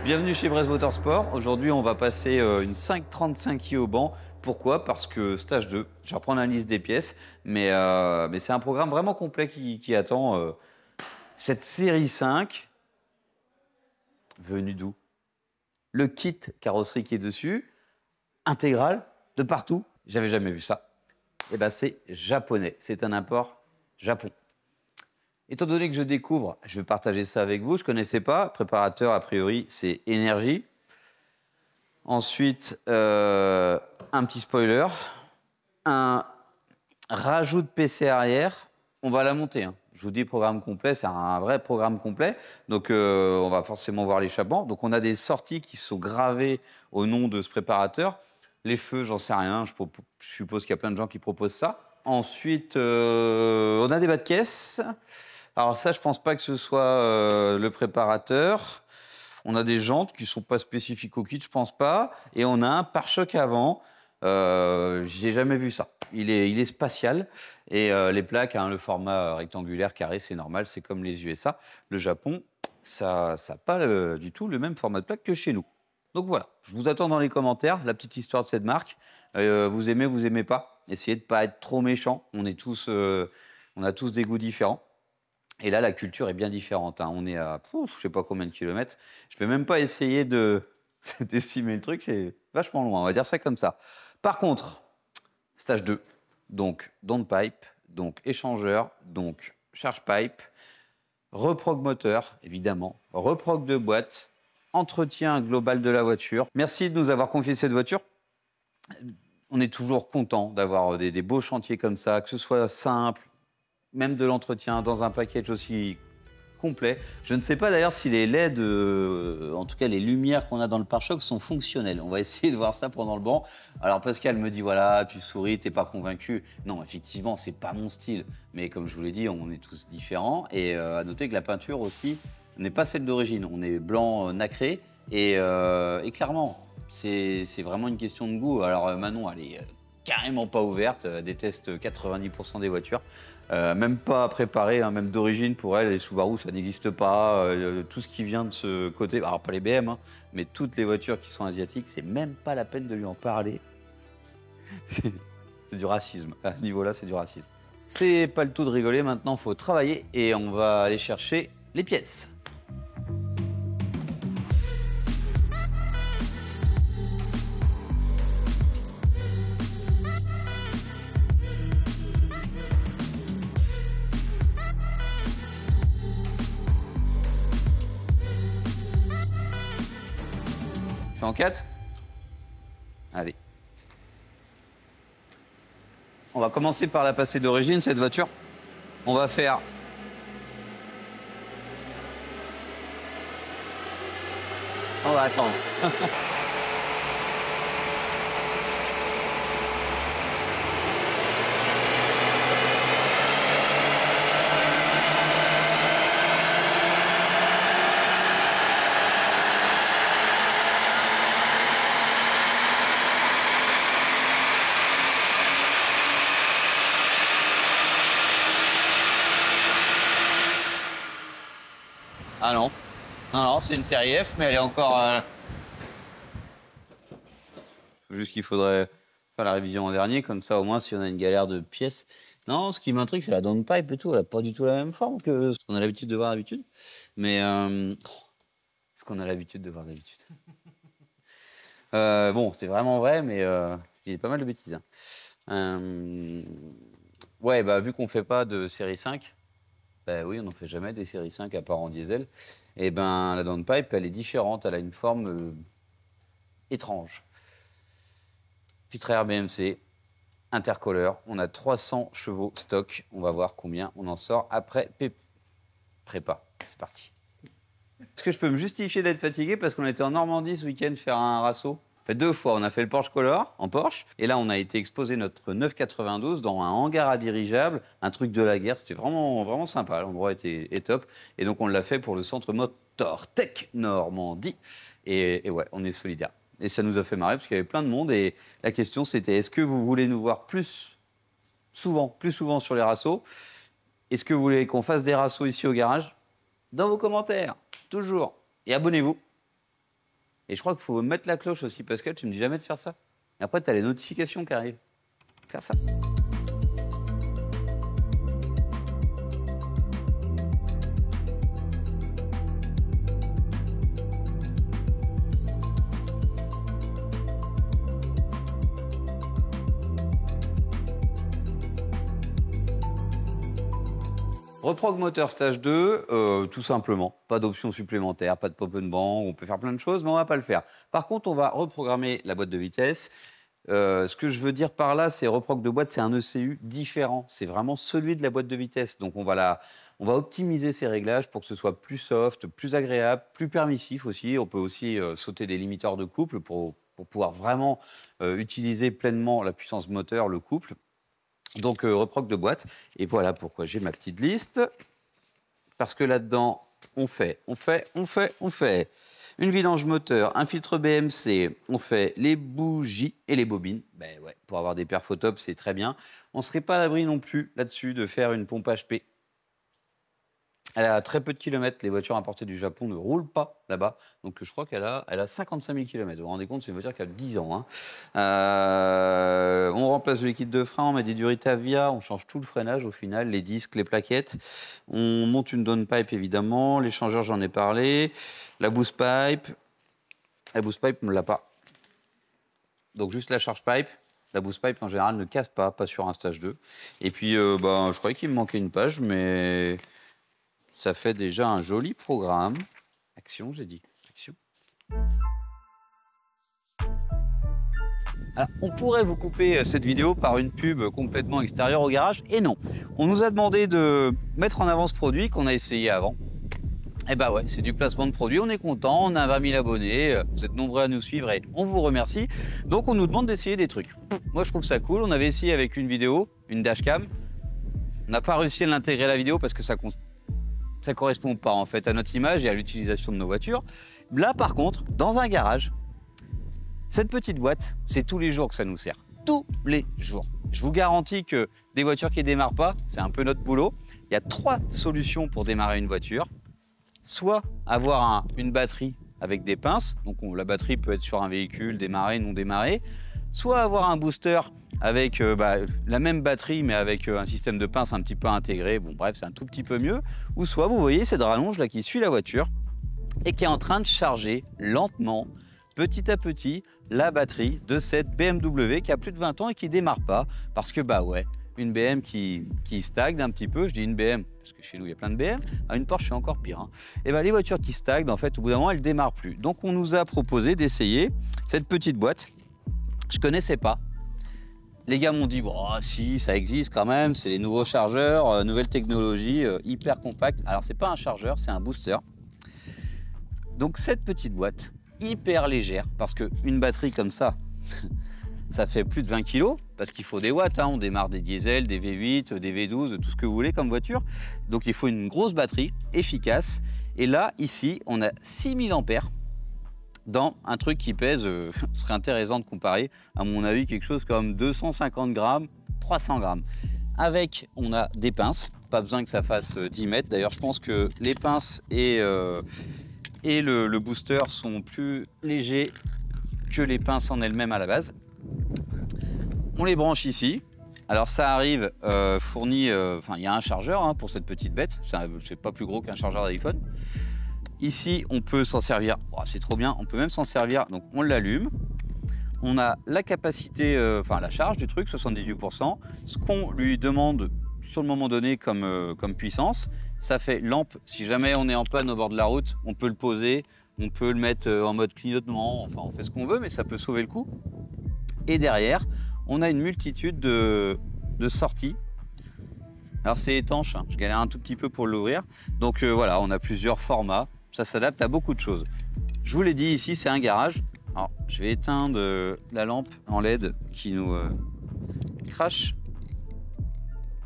Bienvenue chez Brest Motorsport. Aujourd'hui, on va passer une 535i au banc. Pourquoi? Parce que stage 2, je vais reprendre la liste des pièces, mais c'est un programme vraiment complet qui attend cette série 5. Venue d'où? Le kit carrosserie qui est dessus, intégral, de partout. J'avais jamais vu ça. Et ben c'est japonais, c'est un import Japon. Étant donné que je découvre, je vais partager ça avec vous. Je ne connaissais pas. Préparateur, a priori, c'est énergie. Ensuite, un petit spoiler. Un rajout de PC arrière. On va la monter. Hein. Je vous dis programme complet, c'est un vrai programme complet. Donc, on va forcément voir l'échappement. Donc, on a des sorties qui sont gravées au nom de ce préparateur. Les feux, j'en sais rien. Je suppose qu'il y a plein de gens qui proposent ça. Ensuite, on a des bas de caisse. Alors ça, je pense pas que ce soit le préparateur. On a des jantes qui sont pas spécifiques au kit, je pense pas. Et on a un pare-choc avant. J'ai jamais vu ça. Il est spatial. Et les plaques, hein, le format rectangulaire, carré, c'est normal. C'est comme les USA. Le Japon, ça n'a pas du tout le même format de plaque que chez nous. Donc voilà, je vous attends dans les commentaires, la petite histoire de cette marque. Vous aimez pas. Essayez de pas être trop méchant. On a tous des goûts différents. Et là, la culture est bien différente. Hein. On est à, je sais pas combien de kilomètres. Je vais même pas essayer d'estimer le truc. C'est vachement loin. On va dire ça comme ça. Par contre, stage 2. Donc, downpipe, donc échangeur, donc charge pipe, reprog moteur, évidemment, reprog de boîte, entretien global de la voiture. Merci de nous avoir confié cette voiture. On est toujours content d'avoir des beaux chantiers comme ça, que ce soit simple, même de l'entretien, dans un package aussi complet. Je ne sais pas d'ailleurs si les LED, en tout cas les lumières qu'on a dans le pare-choc, sont fonctionnelles. On va essayer de voir ça pendant le banc. Alors Pascal me dit, voilà, tu souris, t'es pas convaincu. Non, effectivement, c'est pas mon style. Mais comme je vous l'ai dit, on est tous différents. Et à noter que la peinture aussi n'est pas celle d'origine. On est blanc nacré. Et clairement, c'est vraiment une question de goût. Alors Manon, elle est carrément pas ouverte. Elle déteste 90% des voitures. Même pas préparé, hein, même d'origine pour elle, les Subaru, ça n'existe pas. Tout ce qui vient de ce côté, alors pas les BM, hein, mais toutes les voitures qui sont asiatiques, c'est même pas la peine de lui en parler. C'est du racisme. À ce niveau-là, c'est du racisme. C'est pas le tout de rigoler, maintenant, il faut travailler et on va aller chercher les pièces. Fais en 4. Allez. On va commencer par la passer d'origine, cette voiture. On va faire... On va attendre. Ah non, non, c'est une série F, mais elle est encore... Juste qu'il faudrait faire la révision en dernier, comme ça au moins si on a une galère de pièces. Non, ce qui m'intrigue, c'est la downpipe et tout. Elle n'a pas du tout la même forme que ce qu'on a l'habitude de voir d'habitude. Mais ce qu'on a l'habitude de voir d'habitude. Bon, c'est vraiment vrai, mais j'ai pas mal de bêtises. Hein. Ouais, bah vu qu'on ne fait pas de série 5, ben oui, on n'en fait jamais des séries 5 à part en diesel. Et ben la downpipe, elle est différente, elle a une forme étrange. Filtre BMC, intercooleur, on a 300 chevaux stock. On va voir combien on en sort après prépa. C'est parti. Est-ce que je peux me justifier d'être fatigué parce qu'on était en Normandie ce week-end faire un rasso? Fait 2 fois, on a fait le Porsche Color en Porsche, et là on a été exposé notre 992 dans un hangar à dirigeable, un truc de la guerre, c'était vraiment sympa, l'endroit est top, et donc on l'a fait pour le centre Motor Tech Normandie, et ouais, on est solidaires. Et ça nous a fait marrer parce qu'il y avait plein de monde, et la question c'était, est-ce que vous voulez nous voir plus souvent sur les rassos? Est-ce que vous voulez qu'on fasse des rassos ici au garage? Dans vos commentaires, toujours, et abonnez-vous. Et je crois qu'il faut mettre la cloche aussi, Pascal, tu me dis jamais de faire ça. Et après, tu as les notifications qui arrivent. Faire ça. Reprog moteur stage 2, tout simplement. Pas d'options supplémentaires, pas de pop-and-bank, on peut faire plein de choses, mais on va pas le faire. Par contre, on va reprogrammer la boîte de vitesse. Ce que je veux dire par là, c'est reprog de boîte, c'est un ECU différent. C'est vraiment celui de la boîte de vitesse. Donc on va optimiser ces réglages pour que ce soit plus soft, plus agréable, plus permissif aussi. On peut aussi sauter des limiteurs de couple pour pouvoir vraiment utiliser pleinement la puissance moteur, le couple. Donc, reprog de boîte. Et voilà pourquoi j'ai ma petite liste. Parce que là-dedans, on fait une vidange moteur, un filtre BMC, on fait les bougies et les bobines. Ben ouais, pour avoir des perfs au top, c'est très bien. On ne serait pas à l'abri non plus là-dessus de faire une pompe HP. Elle a très peu de kilomètres. Les voitures importées du Japon ne roulent pas là-bas. Donc, je crois qu'elle a 55 000 kilomètres. Vous vous rendez compte, c'est une voiture qui a 10 ans. Hein. On remplace le liquide de frein, on met des Duritavia, on change tout le freinage au final, les disques, les plaquettes. On monte une downpipe, évidemment. Les changeurs, j'en ai parlé. La boost pipe. La boost pipe, on ne l'a pas. Donc, juste la charge pipe. La boost pipe, en général, ne casse pas sur un stage 2. Et puis, je croyais qu'il me manquait une page, mais... ça fait déjà un joli programme. Action, j'ai dit. Action. Alors, on pourrait vous couper cette vidéo par une pub complètement extérieure au garage, et non. On nous a demandé de mettre en avant ce produit qu'on a essayé avant. Et bah ouais, c'est du placement de produit, on est content, on a 20 000 abonnés, vous êtes nombreux à nous suivre et on vous remercie. Donc on nous demande d'essayer des trucs. Moi je trouve ça cool, on avait essayé avec une vidéo, une dashcam. On n'a pas réussi à l'intégrer à la vidéo parce que ça correspond pas en fait à notre image et à l'utilisation de nos voitures. Là par contre, dans un garage, cette petite boîte, c'est tous les jours que ça nous sert. Tous les jours. Je vous garantis que des voitures qui ne démarrent pas, c'est un peu notre boulot. Il y a 3 solutions pour démarrer une voiture. Soit avoir une batterie avec des pinces, donc la batterie peut être sur un véhicule, démarrer, non démarrer. Soit avoir un booster avec la même batterie mais avec un système de pince un petit peu intégré, bon bref c'est un tout petit peu mieux. Ou soit vous voyez cette rallonge là qui suit la voiture et qui est en train de charger lentement, petit à petit, la batterie de cette BMW qui a plus de 20 ans et qui ne démarre pas parce que une BM qui stagne un petit peu, je dis une BM parce que chez nous il y a plein de BM, une Porsche c'est encore pire. Hein. Et les voitures qui stagnent en fait au bout d'un moment elles ne démarrent plus. Donc on nous a proposé d'essayer cette petite boîte. Je connaissais pas. Les gars m'ont dit, si, ça existe quand même, c'est les nouveaux chargeurs, nouvelle technologie, hyper compact. Alors, c'est pas un chargeur, c'est un booster. Donc, cette petite boîte, hyper légère, parce qu'une batterie comme ça, ça fait plus de 20 kg, parce qu'il faut des watts. Hein. On démarre des diesels, des V8, des V12, tout ce que vous voulez comme voiture. Donc, il faut une grosse batterie, efficace. Et là, ici, on a 6000 ampères. Dans un truc qui pèse, ce serait intéressant de comparer, à mon avis, quelque chose comme 250 grammes, 300 grammes. Avec, on a des pinces, pas besoin que ça fasse 10 mètres. D'ailleurs, je pense que les pinces et le booster sont plus légers que les pinces en elles-mêmes à la base. On les branche ici. Alors, ça arrive fourni, il y a un chargeur pour cette petite bête. C'est pas plus gros qu'un chargeur d'iPhone. Ici, on peut s'en servir, c'est trop bien, on peut même s'en servir, donc on l'allume. On a la capacité, la charge du truc, 78%. Ce qu'on lui demande sur le moment donné comme puissance, ça fait lampe. Si jamais on est en panne au bord de la route, on peut le poser, on peut le mettre en mode clignotement, enfin on fait ce qu'on veut, mais ça peut sauver le coup. Et derrière, on a une multitude de sorties. Alors c'est étanche, je galère un tout petit peu pour l'ouvrir. Donc voilà, on a plusieurs formats. Ça s'adapte à beaucoup de choses. Je vous l'ai dit, ici, c'est un garage. Alors, je vais éteindre la lampe en LED qui nous crache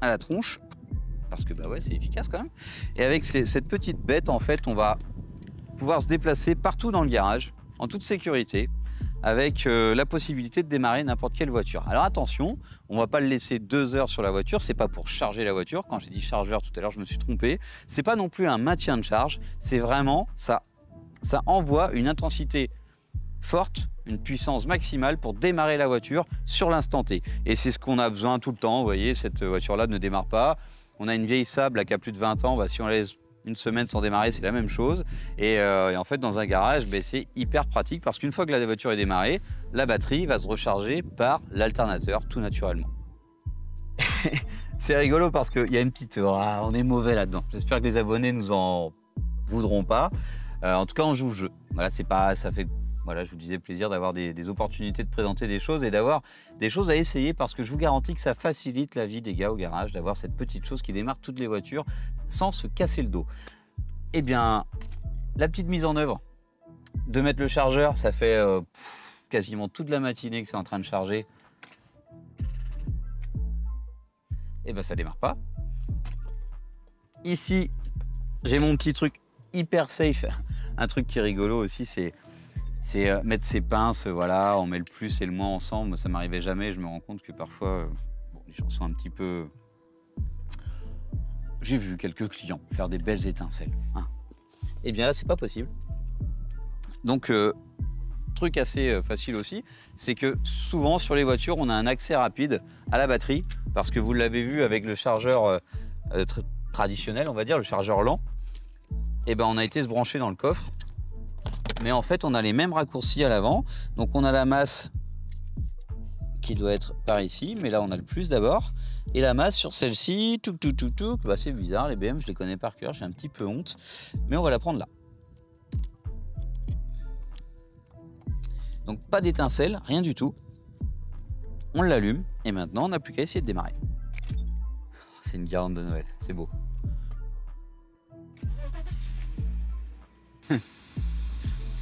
à la tronche. Parce que, c'est efficace quand même. Et avec cette petite bête, en fait, on va pouvoir se déplacer partout dans le garage, en toute sécurité, avec la possibilité de démarrer n'importe quelle voiture. Alors attention, on ne va pas le laisser 2 heures sur la voiture, c'est pas pour charger la voiture. Quand j'ai dit chargeur tout à l'heure, je me suis trompé. C'est pas non plus un maintien de charge, c'est vraiment, ça envoie une intensité forte, une puissance maximale pour démarrer la voiture sur l'instant T. Et c'est ce qu'on a besoin tout le temps. Vous voyez, cette voiture-là ne démarre pas. On a une vieille Saab là, qui a plus de 20 ans. Bah, si on la laisse une semaine sans démarrer, c'est la même chose. Et en fait, dans un garage, bah, c'est hyper pratique parce qu'une fois que la voiture est démarrée, la batterie va se recharger par l'alternateur tout naturellement. C'est rigolo parce qu'il y a une petite... Ah, on est mauvais là-dedans. J'espère que les abonnés nous en voudront pas. En tout cas, on joue le jeu. Voilà, c'est pas... Ça fait... Voilà, je vous disais plaisir d'avoir des opportunités de présenter des choses et d'avoir des choses à essayer parce que je vous garantis que ça facilite la vie des gars au garage d'avoir cette petite chose qui démarre toutes les voitures sans se casser le dos. Eh bien, la petite mise en œuvre de mettre le chargeur, ça fait quasiment toute la matinée que c'est en train de charger. Eh bien, ça démarre pas. Ici, j'ai mon petit truc hyper safe. Un truc qui est rigolo aussi, c'est mettre ses pinces, voilà, on met le plus et le moins ensemble. Moi, ça m'arrivait jamais. Je me rends compte que parfois, bon, les gens sont un petit peu... J'ai vu quelques clients faire des belles étincelles. Hein. Eh bien là, c'est pas possible. Donc, truc assez facile aussi, c'est que souvent sur les voitures, on a un accès rapide à la batterie parce que vous l'avez vu avec le chargeur traditionnel, on va dire, le chargeur lent. Eh ben, on a été se brancher dans le coffre. Mais en fait, on a les mêmes raccourcis à l'avant. Donc, on a la masse qui doit être par ici. Mais là, on a le plus d'abord. Et la masse sur celle-ci, bah, c'est bizarre, les BM, je les connais par cœur. J'ai un petit peu honte. Mais on va la prendre là. Donc, pas d'étincelle, rien du tout. On l'allume. Et maintenant, on n'a plus qu'à essayer de démarrer. C'est une guirlande de Noël. C'est beau.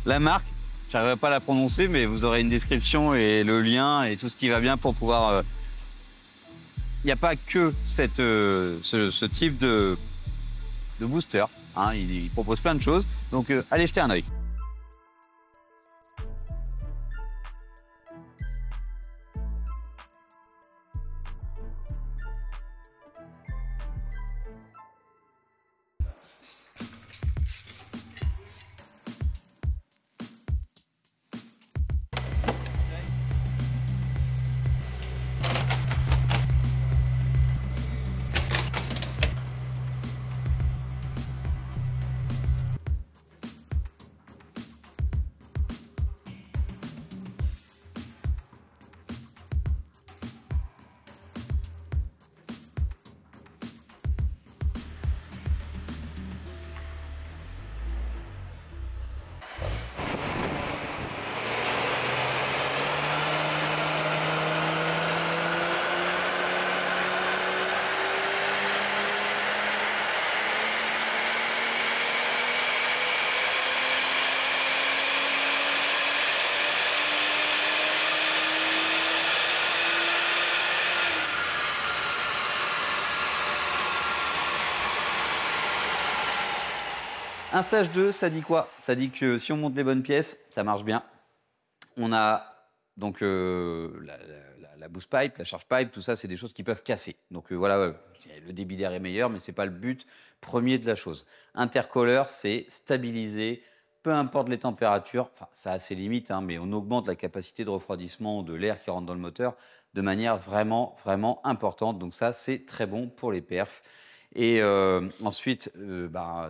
La marque, j'arriverai pas à la prononcer, mais vous aurez une description et le lien et tout ce qui va bien pour pouvoir... Il n'y a pas que ce type de booster. Hein, il propose plein de choses. Donc, allez jeter un œil. Un stage 2, ça dit quoi? Ça dit que si on monte les bonnes pièces, ça marche bien. On a donc la boost pipe, la charge pipe, tout ça, c'est des choses qui peuvent casser. Donc voilà, le débit d'air est meilleur, mais ce n'est pas le but premier de la chose. Intercooler, c'est stabiliser, peu importe les températures, enfin ça a ses limites, hein, mais on augmente la capacité de refroidissement de l'air qui rentre dans le moteur de manière vraiment, vraiment importante. Donc ça, c'est très bon pour les perfs. Et ensuite,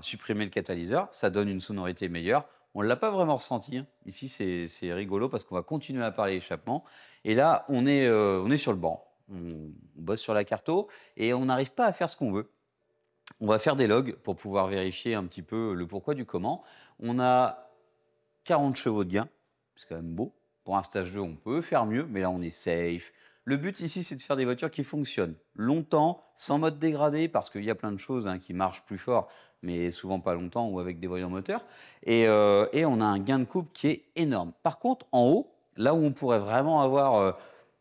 supprimer le catalyseur, ça donne une sonorité meilleure. On ne l'a pas vraiment ressenti. Hein. Ici, c'est rigolo parce qu'on va continuer à parler échappement. Et là, on est sur le banc. On bosse sur la carto et on n'arrive pas à faire ce qu'on veut. On va faire des logs pour pouvoir vérifier un petit peu le pourquoi du comment. On a 40 chevaux de gain. C'est quand même beau. Pour un stage 2, on peut faire mieux, mais là, on est safe. Le but ici, c'est de faire des voitures qui fonctionnent longtemps, sans mode dégradé, parce qu'il y a plein de choses qui marchent plus fort, mais souvent pas longtemps ou avec des voyants moteurs. Et on a un gain de couple qui est énorme. Par contre, en haut, là où on pourrait vraiment avoir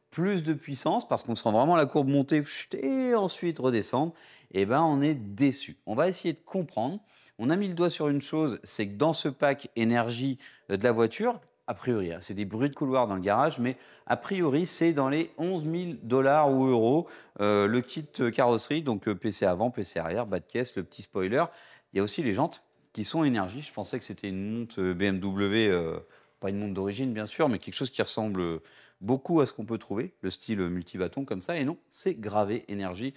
plus de puissance, parce qu'on sent vraiment la courbe monter et ensuite redescendre, eh ben, on est déçu. On va essayer de comprendre. On a mis le doigt sur une chose, c'est que dans ce pack énergie de la voiture, a priori, c'est des bruits de couloir dans le garage, mais a priori, c'est dans les 11 000 $ ou euros le kit carrosserie, donc PC avant, PC arrière, bas de caisse, le petit spoiler. Il y a aussi les jantes qui sont énergie. Je pensais que c'était une montre BMW pas une montre d'origine bien sûr, mais quelque chose qui ressemble beaucoup à ce qu'on peut trouver, le style multi-bâton comme ça, et non, c'est gravé énergie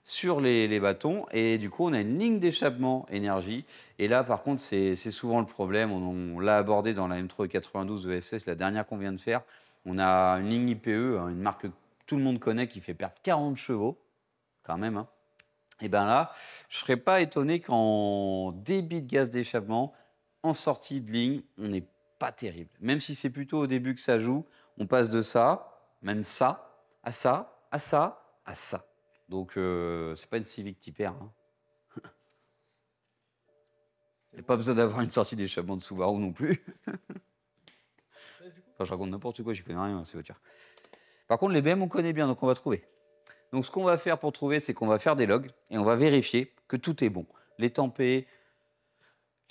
sur les bâtons, et du coup on a une ligne d'échappement énergie, et là par contre c'est souvent le problème, on l'a abordé dans la M392 ESS, la dernière qu'on vient de faire, on a une ligne IPE, hein, une marque que tout le monde connaît qui fait perdre 40 chevaux, quand même, hein. Et bien là, je ne serais pas étonné qu'en débit de gaz d'échappement, en sortie de ligne, on n'est pas terrible. Même si c'est plutôt au début que ça joue, on passe de ça, même ça, à ça, à ça, à ça. Donc, c'est pas une Civic Type R. Hein. Il n'y a pas besoin d'avoir une sortie d'échappement de Subaru non plus. Enfin, je raconte n'importe quoi, j'y connais rien, ces voitures. Par contre, les BM, on connaît bien, donc on va trouver. Donc, ce qu'on va faire pour trouver, c'est qu'on va faire des logs et on va vérifier que tout est bon. Les tempés,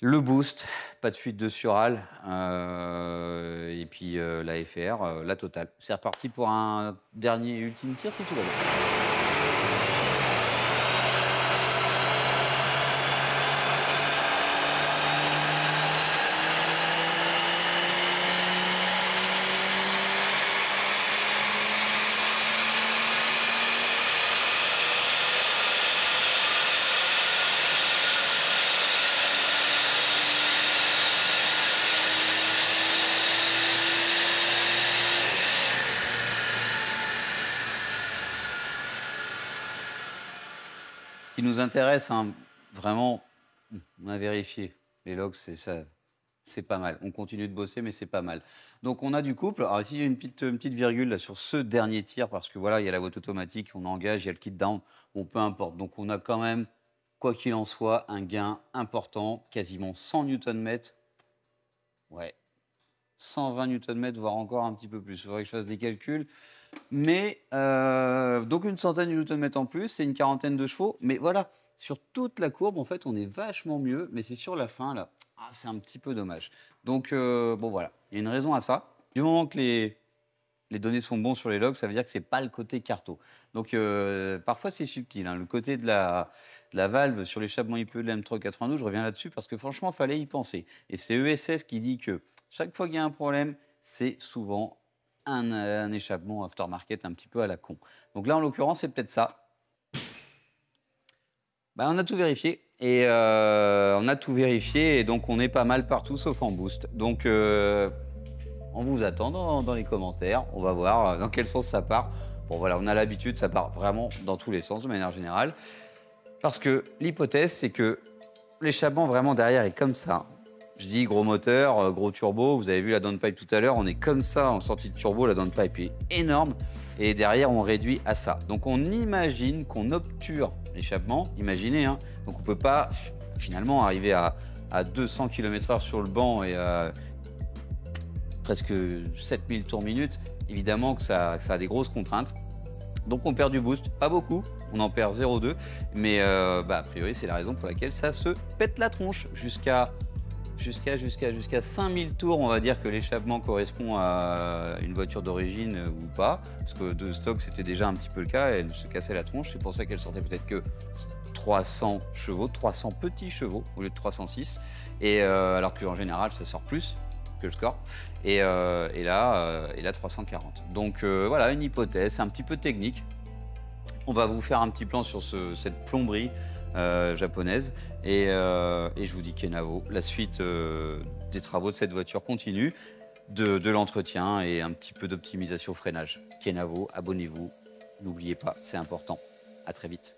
le boost, pas de fuite de sural, et puis la FR, la totale. C'est reparti pour un dernier et ultime tir si tout va bien. Ce qui nous intéresse, hein, vraiment, on a vérifié. Les logs, c'est pas mal. On continue de bosser, mais c'est pas mal. Donc on a du couple. Alors ici, il y a une petite virgule là, sur ce dernier tir, parce que voilà, il y a la boîte automatique, on engage, il y a le kit down, bon, peu importe. Donc on a quand même, quoi qu'il en soit, un gain important, quasiment 100 Nm. Ouais, 120 Nm, voire encore un petit peu plus. Il faudrait que je fasse des calculs. Mais donc une centaine de Nm en plus, c'est une quarantaine de chevaux. Mais voilà, sur toute la courbe, en fait, on est vachement mieux. Mais c'est sur la fin, là, c'est un petit peu dommage. Donc, bon, voilà, il y a une raison à ça. Du moment que les données sont bons sur les logs, ça veut dire que ce n'est pas le côté carto. Donc, parfois, c'est subtil. Hein. Le côté de la valve sur l'échappement IPE de la M392, je reviens là-dessus parce que franchement, il fallait y penser. Et c'est ESS qui dit que chaque fois qu'il y a un problème, c'est souvent un échappement aftermarket un petit peu à la con. Donc là, en l'occurrence, c'est peut-être ça. Ben, on a tout vérifié. Et donc on est pas mal partout, sauf en boost. Donc on vous attend dans les commentaires. On va voir dans quel sens ça part. Bon voilà, on a l'habitude, ça part vraiment dans tous les sens de manière générale. Parce que l'hypothèse, c'est que l'échappement vraiment derrière est comme ça. Je dis gros moteur, gros turbo. Vous avez vu la downpipe tout à l'heure. On est comme ça en sortie de turbo. La downpipe est énorme. Et derrière, on réduit à ça. Donc, on imagine qu'on obture l'échappement. Imaginez, hein. Donc, on ne peut pas finalement arriver à 200 km/h sur le banc et à presque 7000 tours minute. Évidemment que ça a des grosses contraintes. Donc, on perd du boost. Pas beaucoup. On en perd 0,2. Mais a priori, c'est la raison pour laquelle ça se pète la tronche jusqu'à 5000 tours, on va dire que l'échappement correspond à une voiture d'origine ou pas. Parce que de stock, c'était déjà un petit peu le cas. Elle se cassait la tronche. C'est pour ça qu'elle sortait peut-être que 300 chevaux, 300 petits chevaux au lieu de 306. Et alors qu'en général, ça sort plus que le score. Et là, 340. Donc voilà, une hypothèse un petit peu technique. On va vous faire un petit plan sur cette plomberie japonaise et je vous dis Kenavo, la suite des travaux de cette voiture continue, de l'entretien et un petit peu d'optimisation freinage. Kenavo, abonnez-vous, n'oubliez pas, c'est important. À très vite.